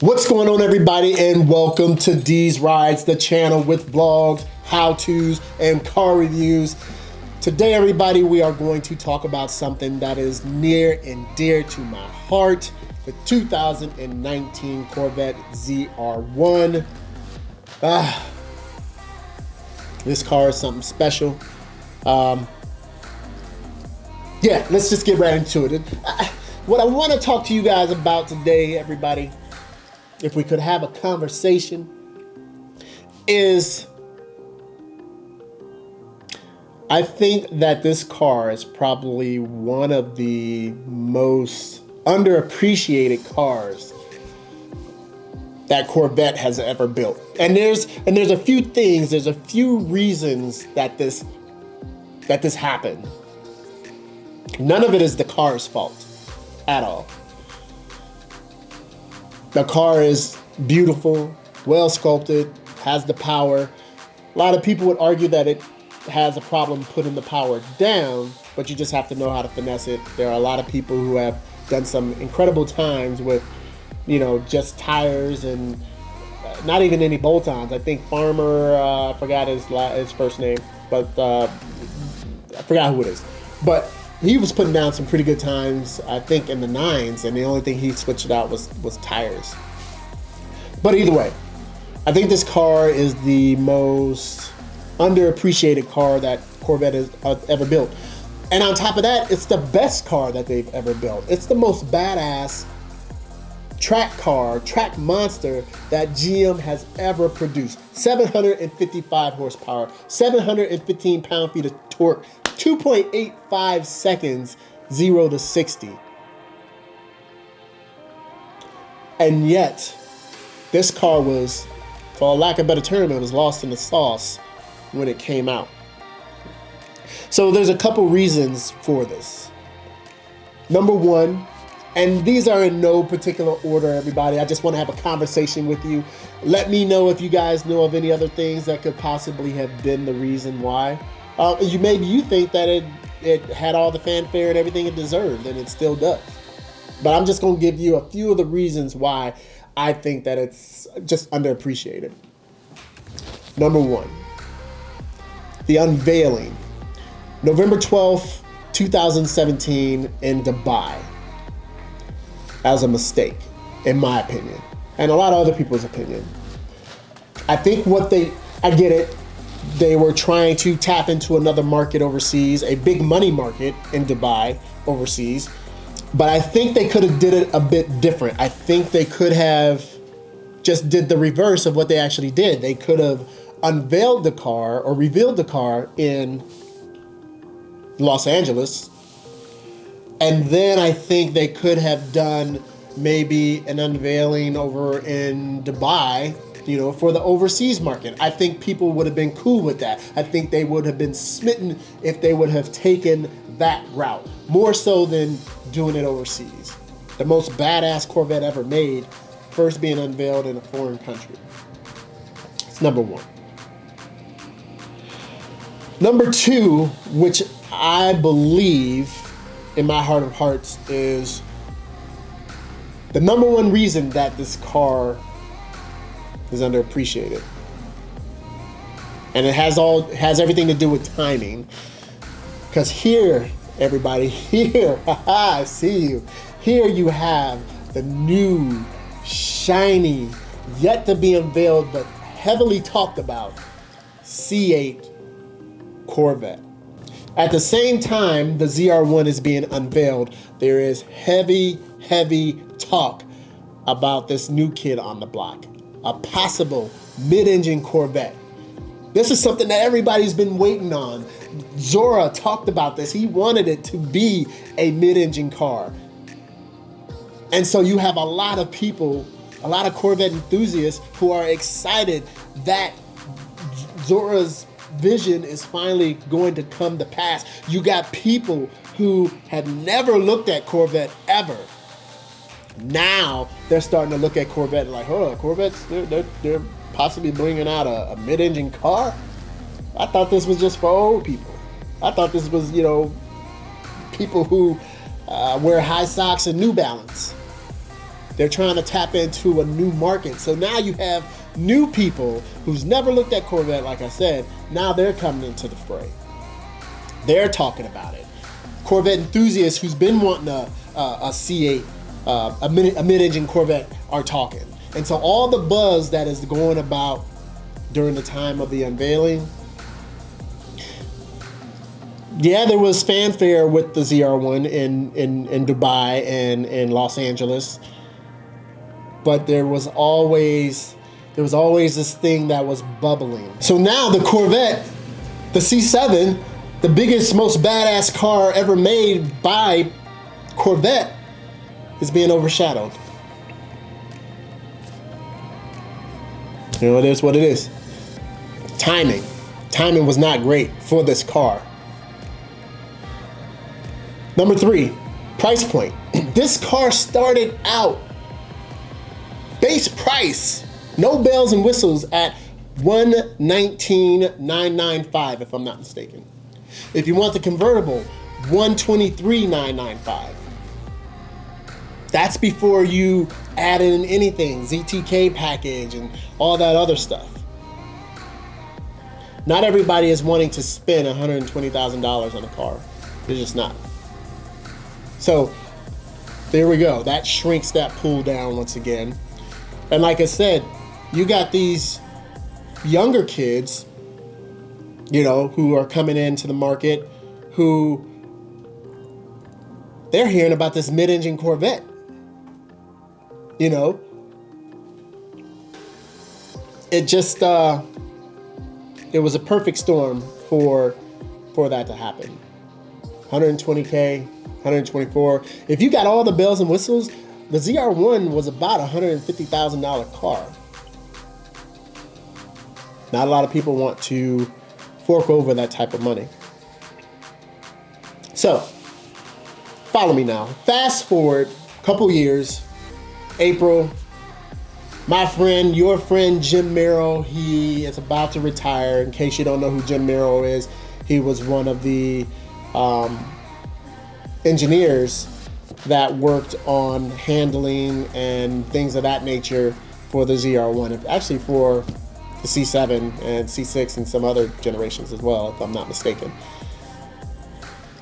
What's going on, everybody, and welcome to D's Rides, the channel with vlogs, how-tos, and car reviews. Today, everybody, we are going to talk about something that is near and dear to my heart, the 2019 Corvette ZR1. This car is something special. Yeah, let's just get right into it. What I want to talk to you guys about today, everybody, if we could have a conversation, is I think that this car is probably one of the most underappreciated cars that Corvette has ever built. And there's a few things, there's a few reasons that this happened. None of it is the car's fault at all. The car is beautiful, well sculpted, has the power. A lot of people would argue that it has a problem putting the power down, but you just have to know how to finesse it. There are a lot of people who have done some incredible times with, you know, just tires and not even any bolt-ons. I think Farmer, I forgot his first name, but I forgot who it is. But he was putting down some pretty good times, I think in the 9s, and the only thing he switched out was tires. But either way, I think this car is the most underappreciated car that Corvette has ever built. And on top of that, it's the best car that they've ever built. It's the most badass track car, track monster that GM has ever produced. 755 horsepower, 715 pound-feet of torque, 2.85 seconds, 0 to 60. And yet, this car was, for lack of a better term, it was lost in the sauce when it came out. So there's a couple reasons for this. Number one, and these are in no particular order, everybody. I just want to have a conversation with you. Let me know if you guys know of any other things that could possibly have been the reason why. Maybe you think that it had all the fanfare and everything it deserved, and it still does. But I'm just going to give you a few of the reasons why I think that it's just underappreciated. Number one, the unveiling. November 12th, 2017 in Dubai. That was a mistake, in my opinion, and a lot of other people's opinion. I think I get it. They were trying to tap into another market overseas, a big money market in Dubai overseas. But I think they could have did it a bit different. I think they could have just did the reverse of what they actually did. They could have unveiled the car or revealed the car in Los Angeles. And then I think they could have done maybe an unveiling over in Dubai, you know, for the overseas market. I think people would have been cool with that. I think they would have been smitten if they would have taken that route, more so than doing it overseas. The most badass Corvette ever made, first being unveiled in a foreign country. It's number one. Number two, which I believe in my heart of hearts is the number one reason that this car is underappreciated. And it has everything to do with timing. Because here, everybody, here, I see you. Here you have the new, shiny, yet to be unveiled, but heavily talked about C8 Corvette. At the same time the ZR1 is being unveiled, there is heavy talk about this new kid on the block, a possible mid-engine Corvette. This is something that everybody's been waiting on. Zora talked about this. He wanted it to be a mid-engine car. And so you have a lot of people, a lot of Corvette enthusiasts who are excited that Zora's vision is finally going to come to pass. You got people who had never looked at Corvette ever. Now they're starting to look at Corvette and like, hold on, Corvettes, they're possibly bringing out a mid-engine car? I thought this was just for old people. I thought this was, you know, people who wear high socks and New Balance. They're trying to tap into a new market. So now you have new people who's never looked at Corvette, like I said. Now they're coming into the fray. They're talking about it. Corvette enthusiasts who's been wanting a C8, a mid-engine Corvette, are talking. And so all the buzz that is going about during the time of the unveiling, yeah, there was fanfare with the ZR1 in Dubai and in Los Angeles, but there was always this thing that was bubbling. So now the Corvette, the C7, the biggest, most badass car ever made by Corvette, is being overshadowed. You know, it is what it is. Timing was not great for this car. Number 3, price point. This car started out base price, no bells and whistles, at $119,995, if I'm not mistaken. If you want the convertible, $123,995. That's before you add in anything, ZTK package and all that other stuff. Not everybody is wanting to spend $120,000 on a car. They're just not. So there we go. That shrinks that pool down once again. And like I said, you got these younger kids, you know, who are coming into the market, who they're hearing about this mid-engine Corvette. You know, it just it was a perfect storm for that to happen. 120K, 124. If you got all the bells and whistles, the ZR1 was about a $150,000 car. Not a lot of people want to fork over that type of money. So, follow me now. Fast forward a couple years, April, my friend, your friend Jim Merrill, he is about to retire. In case you don't know who Jim Merrill is, he was one of the engineers that worked on handling and things of that nature for the ZR1, actually for the C7 and C6 and some other generations as well, if I'm not mistaken.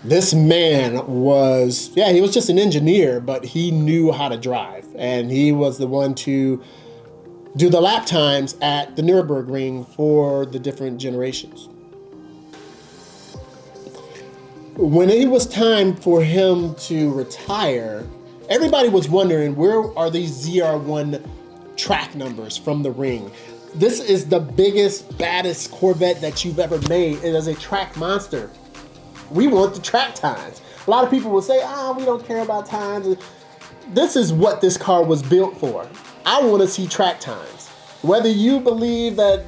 This man was, yeah, he was just an engineer, but he knew how to drive. And he was the one to do the lap times at the Nürburgring for the different generations. When it was time for him to retire, everybody was wondering, where are these ZR1 track numbers from the ring? This is the biggest, baddest Corvette that you've ever made. It is a track monster. We want the track times. A lot of people will say, we don't care about times. This is what this car was built for. I want to see track times. Whether you believe that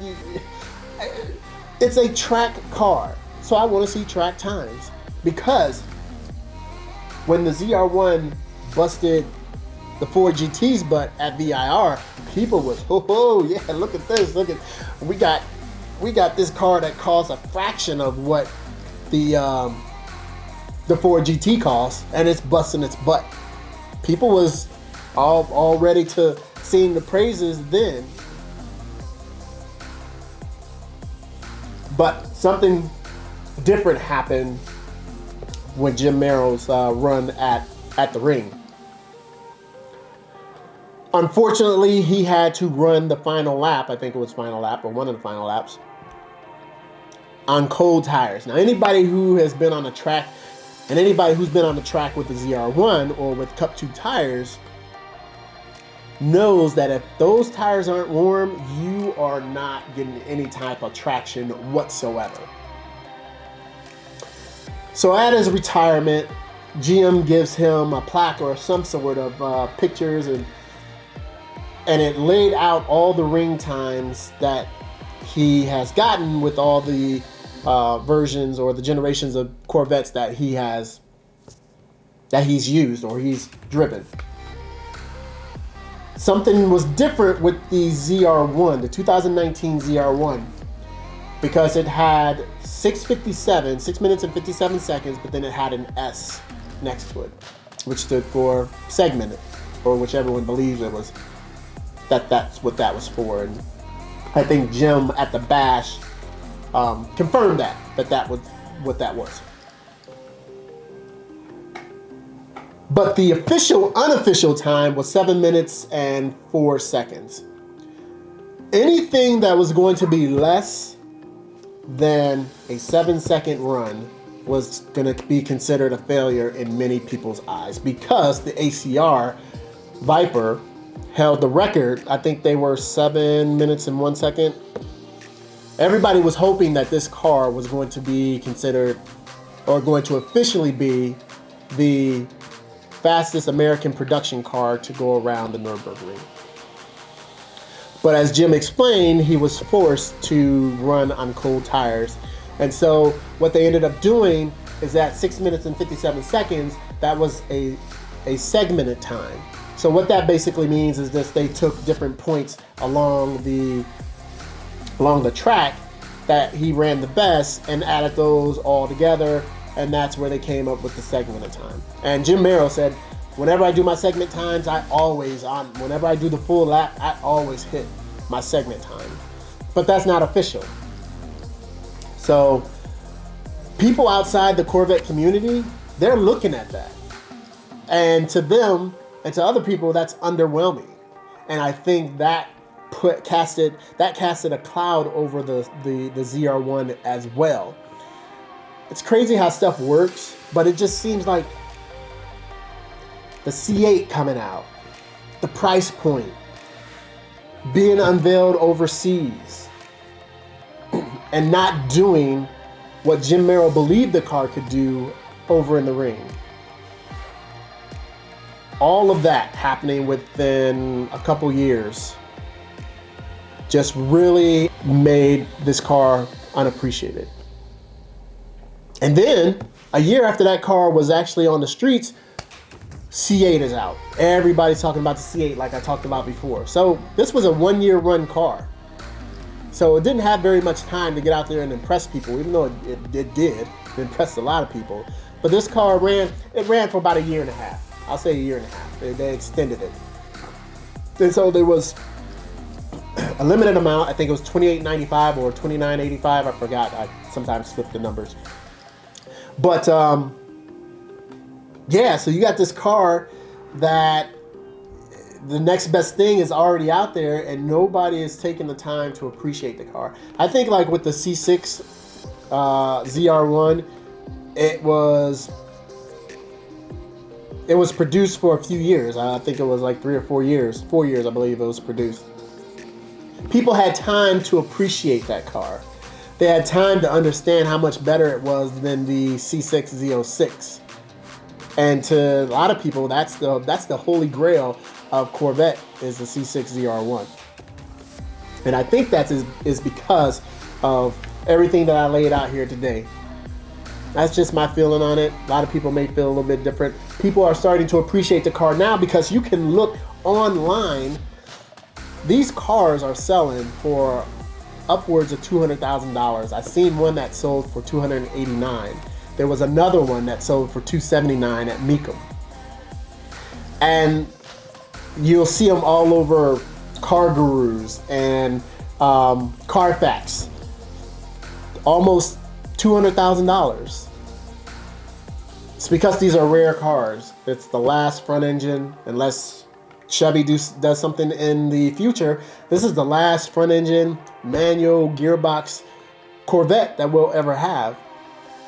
it's a track car, so I want to see track times. Because when the ZR1 busted the Ford GT's butt at VIR, people was, oh yeah, look at this, look at, we got this car that costs a fraction of what the Ford GT costs, and it's busting its butt. People was all ready to sing the praises then. But something different happened when Jim Merrill's run at the ring. Unfortunately, he had to run the final lap, I think it was final lap or one of the final laps, on cold tires. Now, anybody who has been on a track and anybody who's been on the track with the ZR1 or with Cup 2 tires knows that if those tires aren't warm, you are not getting any type of traction whatsoever. So at his retirement, GM gives him a plaque or some sort of pictures, and it laid out all the ring times that he has gotten with all the versions or the generations of Corvettes that he's used or he's driven. Something was different with the ZR1, the 2019 ZR1, because it had 6 minutes and 57 seconds, but then it had an S next to it, which stood for segmented. or whichever one believes it was, that's what that was for. And I think Jim at the bash confirmed that was what that was. But the unofficial time was 7 minutes and 4 seconds. Anything that was going to be less than a 7-second run was going to be considered a failure in many people's eyes, because the ACR Viper held the record. I think they were 7 minutes and 1 second. Everybody was hoping that this car was going to be considered, or going to officially be, the fastest American production car to go around the Nürburgring. But as Jim explained, he was forced to run on cold tires. And so what they ended up doing is that 6 minutes and 57 seconds, that was a segmented time. So what that basically means is that they took different points along the track that he ran the best and added those all together, and that's where they came up with the segmented time. And Jim Merrill said, whenever I do my segment times, whenever I do the full lap, I always hit my segment time. But that's not official. So people outside the Corvette community, they're looking at that. And to them, and to other people, that's underwhelming. And I think that casted a cloud over the ZR1 as well. It's crazy how stuff works, but it just seems like the C8 coming out, the price point, being unveiled overseas, and not doing what Jim Merrill believed the car could do over in the ring. All of that happening within a couple years just really made this car unappreciated. And then, a year after that car was actually on the streets, C8 is out. Everybody's talking about the C8 like I talked about before. So this was a 1-year run car. So it didn't have very much time to get out there and impress people, even though it did. It impressed a lot of people. But this car ran for about a year and a half. I'll say a year and a half. They extended it. And so there was a limited amount. I think it was $28.95 or $29.85. I forgot. I sometimes flip the numbers. But yeah, so you got this car that the next best thing is already out there, and nobody is taking the time to appreciate the car. I think like with the C6 ZR1, it was produced for a few years. I think it was like 3 or 4 years. 4 years, I believe it was produced. People had time to appreciate that car. They had time to understand how much better it was than the C6 Z06. And to a lot of people, that's the holy grail of Corvette, is the C6 ZR1. And I think that is because of everything that I laid out here today. That's just my feeling on it. A lot of people may feel a little bit different. People are starting to appreciate the car now because you can look online. These cars are selling for upwards of $200,000. I've seen one that sold for $289,000. There was another one that sold for $279,000 at Mecum. And you'll see them all over Car Gurus and Carfax. Almost $200,000. It's because these are rare cars. It's the last front engine, unless Chevy does something in the future. This is the last front engine manual gearbox Corvette that we'll ever have.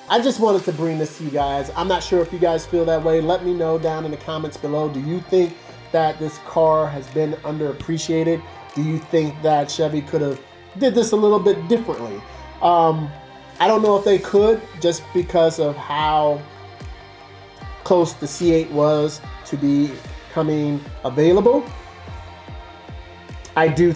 I just wanted to bring this to you guys. I'm not sure if you guys feel that way. Let me know down in the comments below. Do you think that this car has been underappreciated? Do you think that Chevy could have did this a little bit differently? I don't know if they could, just because of how close the C8 was to becoming available. I do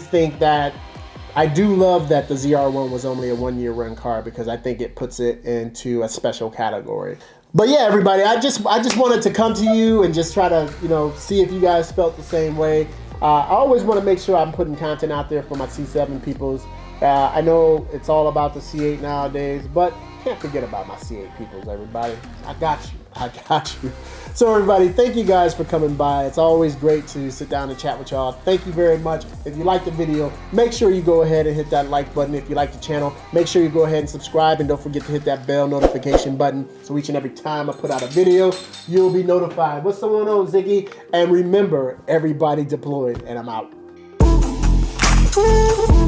love that the ZR1 was only a 1-year run car, because I think it puts it into a special category. But yeah, everybody, I just wanted to come to you and just try to, see if you guys felt the same way. I always want to make sure I'm putting content out there for my C7 peoples. I know it's all about the C8 nowadays, but can't forget about my C8 peoples, everybody. I got you. I got you. So everybody, thank you guys for coming by. It's always great to sit down and chat with y'all. Thank you very much. If you like the video, make sure you go ahead and hit that like button. If you like the channel, make sure you go ahead and subscribe, and don't forget to hit that bell notification button so each and every time I put out a video, you'll be notified. What's going on, Ziggy? And remember, everybody deployed, and I'm out. Woo!